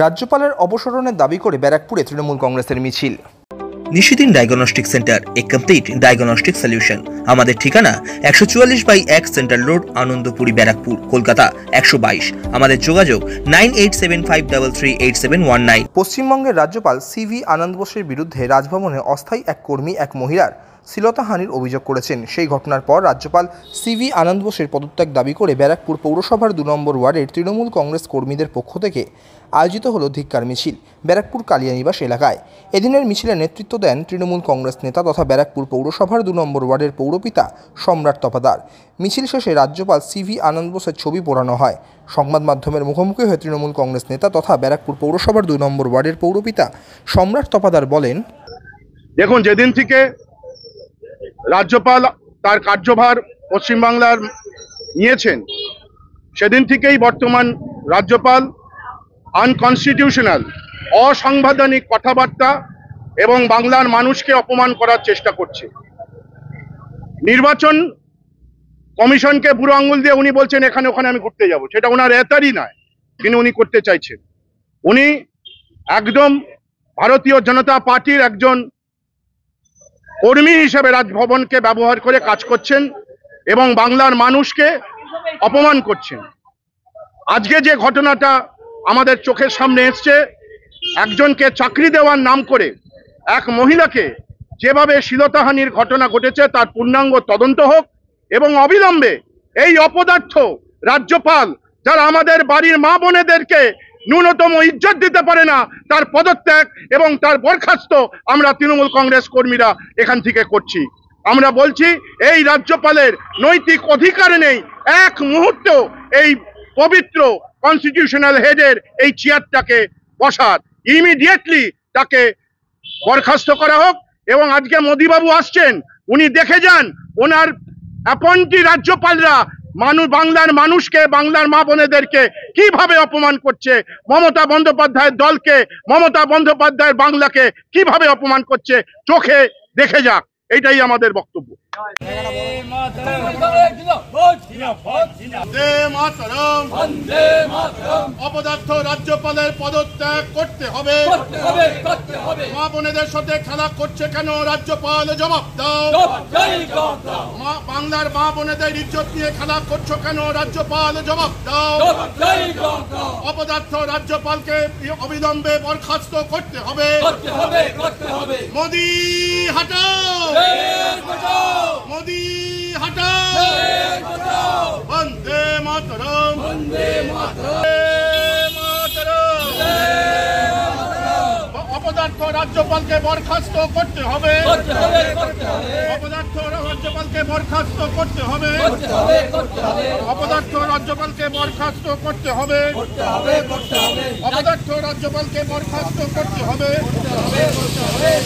রাজ্যপালের অবসরণের দাবি করে ব্যারাকপুরে তৃণমূল কংগ্রেসের মিছিল। নিশিদিন ডায়াগনস্টিক সেন্টার, এ কমপ্লিট ডায়াগনস্টিক সলিউশন। আমাদের ঠিকানা 144/1 সেন্ট্রাল রোড, আনন্দপুরি, ব্যারাকপুর, কলকাতা 122। আমাদের যোগাযোগ 9875338719। পশ্চিমবঙ্গের রাজ্যপাল সিভি আনন্দ বোসের বিরুদ্ধে রাজভবনে অস্থায়ী এক কর্মী এক মহিলার শ্লীলতাহানির অভিযোগ করেছেন। সেই ঘটনার পর রাজ্যপাল সিভি আনন্দ বোসের পদত্যাগ দাবি করে ব্যারাকপুর পৌরসভার 2 নম্বর ওয়ার্ডের তৃণমূল কংগ্রেস কর্মীদের পক্ষ থেকে আয়োজিত হল ধিক্কার মিছিল ব্যারাকপুর কালিয়ানিবাস এলাকায়। এদিনের মিছিলে নেতৃত্ব দেন তৃণমূল কংগ্রেস নেতা তথা ব্যারাকপুর পৌরসভার 2 নম্বর ওয়ার্ডের পৌরপিতা সম্রাট তপাদার। মিছিল শেষে রাজ্যপাল সিভি আনন্দ বোসের ছবি পোড়ানো হয়। সংবাদ মাধ্যমের মুখোমুখি হয়ে তৃণমূল কংগ্রেস নেতা তথা ব্যারাকপুর পৌরসভার 2 নম্বর ওয়ার্ডের পৌরপিতা সম্রাট তপাদার বলেন, দেখুন, যেদিন থেকে রাজ্যপাল তার কার্যভার পশ্চিমবাংলার নিয়েছেন সেদিন থেকেই বর্তমান রাজ্যপাল আনকনস্টিটিউশনাল, অসাংবিধানিক কথাবার্তা এবং বাংলার মানুষকে অপমান করার চেষ্টা করছে। নির্বাচন কমিশনকে বুড়ো আঙুল দিয়ে উনি বলছেন এখানে ওখানে আমি ঘুরতে যাব, সেটা ওনার এতারই নয়, কিন্তু উনি করতে চাইছেন। উনি একদম ভারতীয় জনতা পার্টির একজন কর্মী হিসেবে রাজভবনকে ব্যবহার করে কাজ করছেন এবং বাংলার মানুষকে অপমান করছেন। আজকে যে ঘটনাটা আমাদের চোখের সামনে এসছে, একজনকে চাকরি দেওয়ার নাম করে এক মহিলাকে যেভাবে শ্লীলতাহানির ঘটনা ঘটেছে তার পূর্ণাঙ্গ তদন্ত হোক এবং অবিলম্বে এই অপদার্থ রাজ্যপাল, যারা আমাদের বাড়ির মা বোনেদেরকে ন্যূনতম ইজ্জত দিতে পারে না, তার পদত্যাগ এবং তার বরখাস্ত আমরা তৃণমূল কংগ্রেস কর্মীরা এখান থেকে করছি। আমরা বলছি এই রাজ্যপালের নৈতিক অধিকার নেই এক মুহূর্ত এই পবিত্র কনস্টিটিউশনাল হেডের এই চেয়ারটাকে বসার। ইমিডিয়েটলি তাকে বরখাস্ত করা হোক এবং আজকে মোদিবাবু আসছেন, উনি দেখে যান ওনার অ্যাপয়েন্টি রাজ্যপালরা বাংলার মানুষকে, বাংলার মা বোনেদেরকে কিভাবে অপমান করছে, মমতা বন্দ্যোপাধ্যায়ের দলকে, মমতা বন্দ্যোপাধ্যায়ের বাংলাকে কিভাবে অপমান করছে, চোখে দেখে যাক। এইটাই আমাদের বক্তব্য। অপদার্থ রাজ্যপালের পদত্যাগ করতে হবে। মা বোনেদের সাথে খেলা করছে কেন রাজ্যপাল, জবাব দাও। বাংলার মা বোনেদের ইজ্জত নিয়ে খেলা করছো কেন রাজ্যপাল, জবাব দাও। অপদার্থ রাজ্যপালকে অবিলম্বে বরখাস্ত করতে হবে। মোদি হটাও, মোদি হটাও, বন্দে মাতরম, বন্দে মাতরম। অপদার্থ রাজ্যপালকে বরখাস্ত করতে হবে। অপদার্থ রাজ্যপালকে বরখাস্ত করতে হবে। অপদার্থ রাজ্যপালকে বরখাস্ত করতে হবে। অপদার্থ রাজ্যপালকে বরখাস্ত করতে হবে।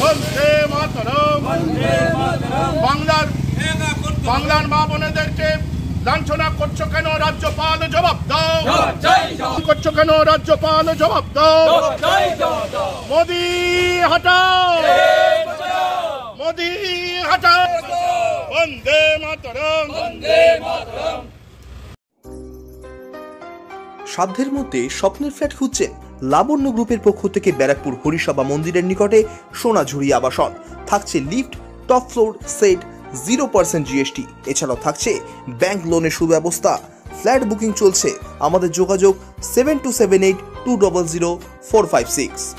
বন্দে মাতরম। বাংলার মা বোনেদেরকে লাঞ্ছনা করছো কেন রাজ্যপাল, জবাব দাও। করছো কেন রাজ্যপাল, জবাব দাও। মোদি হটাও, মোদি হটাও, বন্দে মাতরম, বন্দে মাতরম। সাধ্যের মধ্যে স্বপ্নের ফ্ল্যাট খুঁজছেন? লাবণ্য গ্রুপের পক্ষ থেকে ব্যারাকপুর হরিসভা মন্দিরের নিকটে সোনাঝুরি আবাসন। থাকছে lift, top floor, set, 0% GST। এছাড়াও থাকছে ব্যাংক লোনের সুব্যবস্থা। ফ্ল্যাট বুকিং চলছে। আমাদের যোগাযোগ 7278200456।